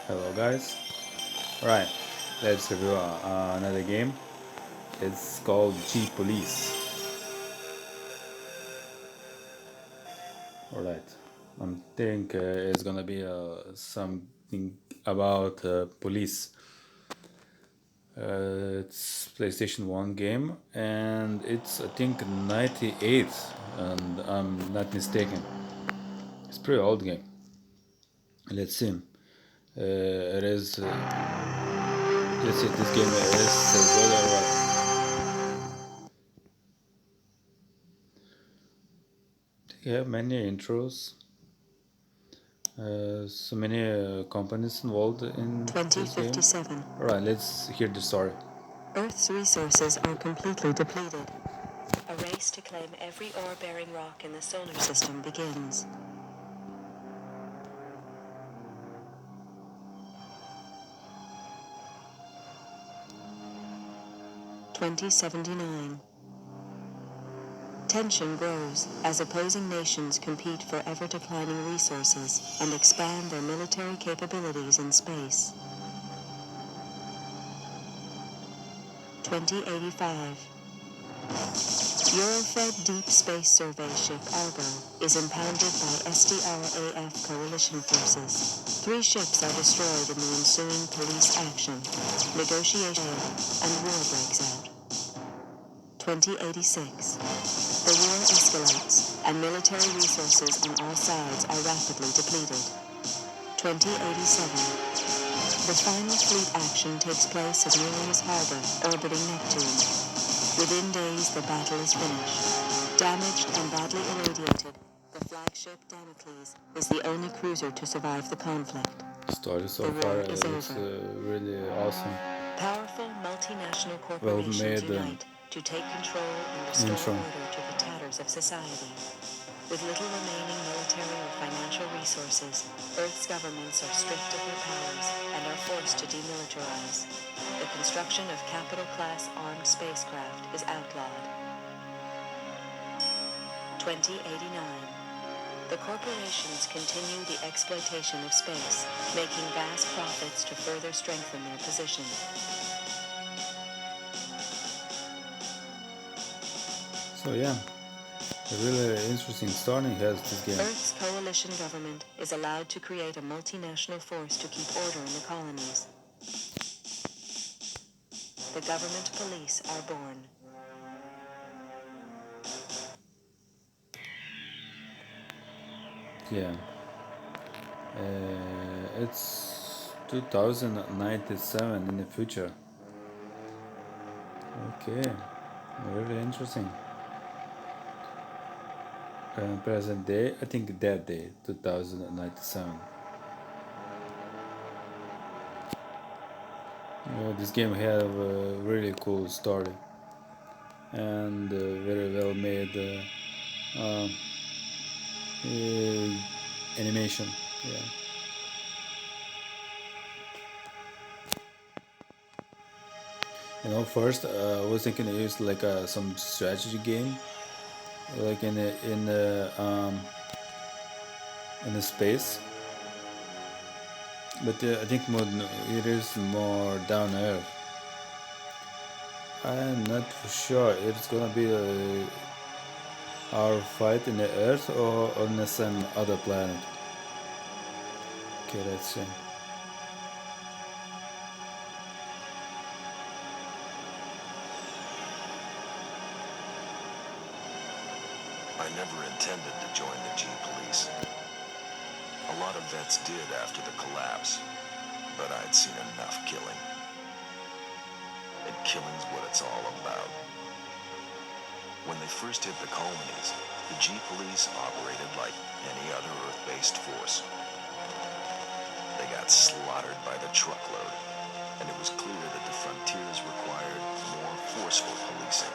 Hello guys. Alright, let's review another game. It's called G Police. Alright, I think it's gonna be something about police. It's PlayStation 1 game and it's I think 98 and I'm not mistaken. It's pretty old game. Let's see. It is. Let's see. This game is good or what? You have many intros. So many companies involved in this game. 2057. Alright, let's hear the story. Earth's resources are completely depleted. A race to claim every ore-bearing rock in the solar system begins. (2079). Tension grows as opposing nations compete for ever-declining resources and expand their military capabilities in space. 2085. Eurofed Deep Space Survey ship Argo is impounded by SDRAF coalition forces. 3 ships are destroyed in the ensuing police action. Negotiation and war breaks out. 2086. The war escalates, and military resources on all sides are rapidly depleted. 2087. The final fleet action takes place at Nereus Harbor, orbiting Neptune. Within days, the battle is finished. Damaged and badly irradiated, the flagship Damocles is the only cruiser to survive the conflict. Story so The war far is looks over. really awesome. Powerful multinational Well corporations made unite to take control and restore intro. order to the tatters of society. With little remaining military or financial resources, Earth's governments are stripped of their powers and are forced to demilitarize. The construction of capital-class armed spacecraft is outlawed. 2089. The corporations continue the exploitation of space, making vast profits to further strengthen their position. So yeah, a really interesting starting has this game. Earth's coalition government is allowed to create a multinational force to keep order in the colonies. The government police are born. Yeah. It's 2097 in the future. Okay, very interesting. Present day, I think that day, 2097. This game have a really cool story and very well made animation. Yeah. First I was thinking it was like some strategy game, like in the space. But I think it is more down to earth. I'm not for sure it's gonna be our fight in the Earth or on some other planet. Okay, let's see. I never intended to join the G Police. A lot of vets did after the collapse, but I'd seen enough killing. And killing's what it's all about. When they first hit the colonies, the G Police operated like any other Earth-based force. They got slaughtered by the truckload, and it was clear that the frontiers required more forceful policing.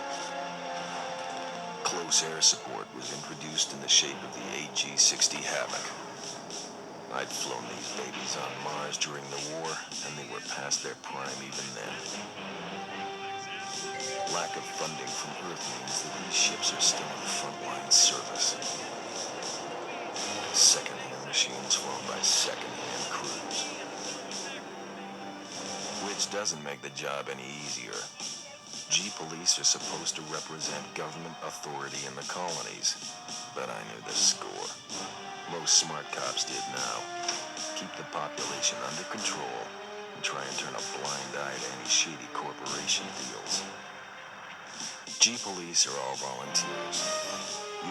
Close air support was introduced in the shape of the AG-60 Havoc. I'd flown these babies on Mars during the war, and they were past their prime even then. Lack of funding from Earth means that these ships are still in frontline service. Second-hand machines flown by second-hand crews. doesn't make the job any easier. G-Police are supposed to represent government authority in the colonies, but I knew the score. Most smart cops did now. Keep the population under control and try and turn a blind eye to any shady corporation deals. G-Police are all volunteers,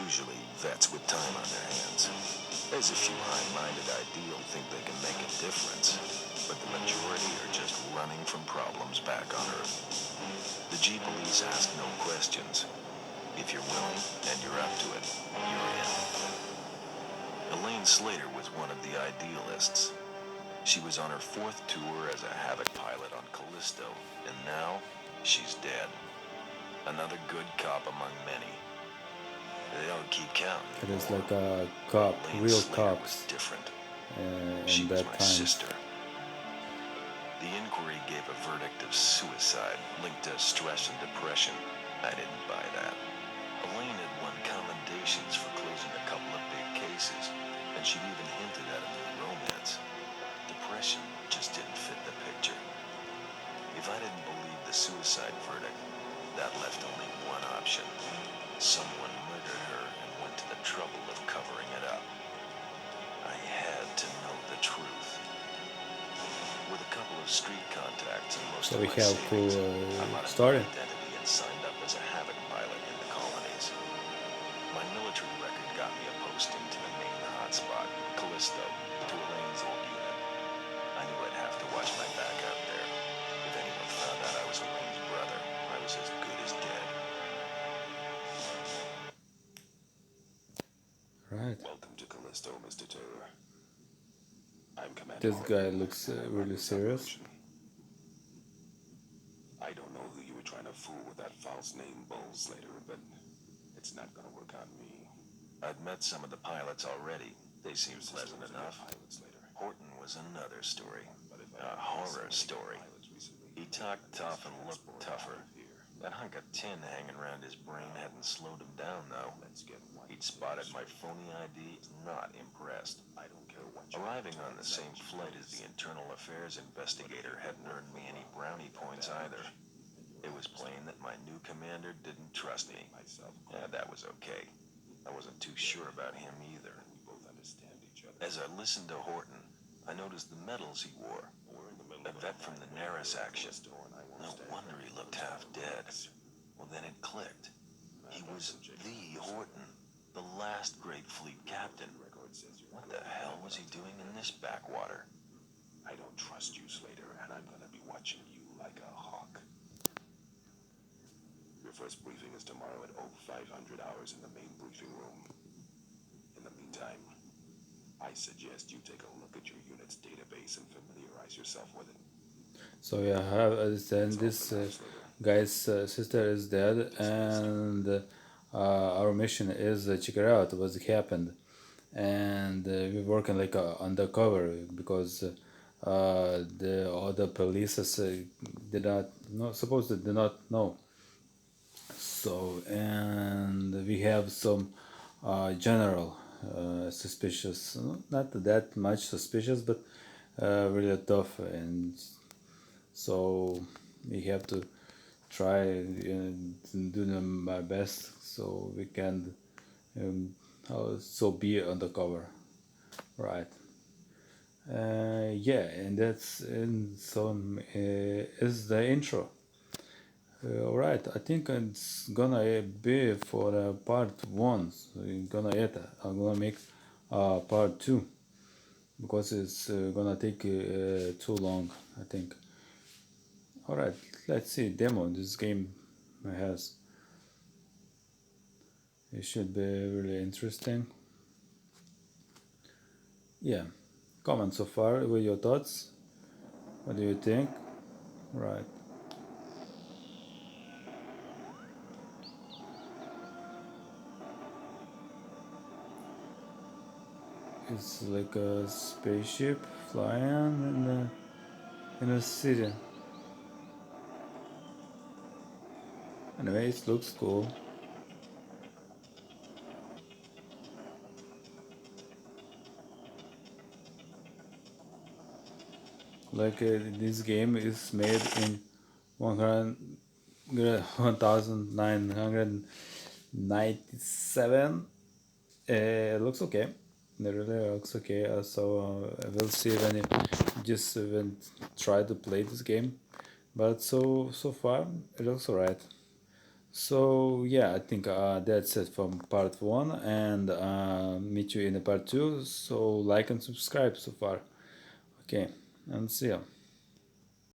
usually vets with time on their hands. There's a few high-minded ideals think they can make a difference, but the majority are just running from problems back on Earth. The G-Police ask no questions. If you're willing and you're up to it, you're in. Elaine Slater was one of the idealists. She was on her 4th tour as a Havoc pilot on Callisto, and now she's dead. Another good cop among many. They don't keep counting. It is like a cop, real cops. Different. She was that my time. sister. The inquiry gave a verdict of suicide linked to stress and depression. I didn't buy that. Elaine had won commendations for closing a couple of big cases, and she'd even hinted at a new romance. Depression just didn't fit the picture. If I didn't believe the suicide verdict, that left only one option. Someone murdered her and went to the trouble of covering it up. I had to know the truth. With a couple of street contacts and most So of we my have savings, full I bought a story. new identity and signed up as a Havoc pilot in the colonies. My military record got me a posting to the main hotspot, Callisto, to Elaine's old unit. I knew I'd have to watch my back out there. If anyone found out I was Elaine's brother, I was as good as dead. Right. Welcome to Callisto, Mr. Taylor. I'm Commander. This guy looks really serious. I don't know who you were trying to fool with that false name, Bull Slater, but it's not gonna work on me. I'd met some of the pilots already. They seemed pleasant enough. Horton was another story. A horror story. He talked tough and looked tougher. That hunk of tin hanging around his brain hadn't slowed him down, though. He'd spotted my phony ID, not impressed. Arriving on the same flight as the internal affairs investigator hadn't earned me any brownie points either. It was plain that my new commander didn't trust me. Yeah, that was okay. I wasn't too sure about him either. As I listened to Horton, I noticed the medals he wore. A vet from the Naris action. No wonder he looked half dead. Well, then it clicked. He was the Horton, the last great fleet captain. What the hell was he doing in this backwater? I don't trust you, Slater, and I'm gonna be watching you like a hawk. Your first briefing is tomorrow at 0500 hours in the main briefing room. In the meantime, I suggest you take a look at your unit's database and familiarize yourself with it. So yeah, I have understand this guy's sister is dead, and our mission is check it out what happened, and we're working like undercover because the other police did not know, supposed to did not know. So and we have some general suspicious, not that much suspicious, but really tough, and so we have to try and do my best so we can so be undercover, right? Yeah, and that's in some is the intro. All right, I think it's gonna be for part one. So I'm gonna make part two because it's gonna take too long, I think. All right, let's see demo this game has. It should be really interesting. Yeah, comment so far with your thoughts. What do you think? Right. It's like a spaceship flying in a city. Anyway, it looks cool. Like this game is made in 100 1997. It looks okay. It really looks okay. So we'll see when you just even try to play this game. But so far it looks alright. So yeah, I think that's it from part one, and meet you in the part two. So like and subscribe so far. Okay, and see ya.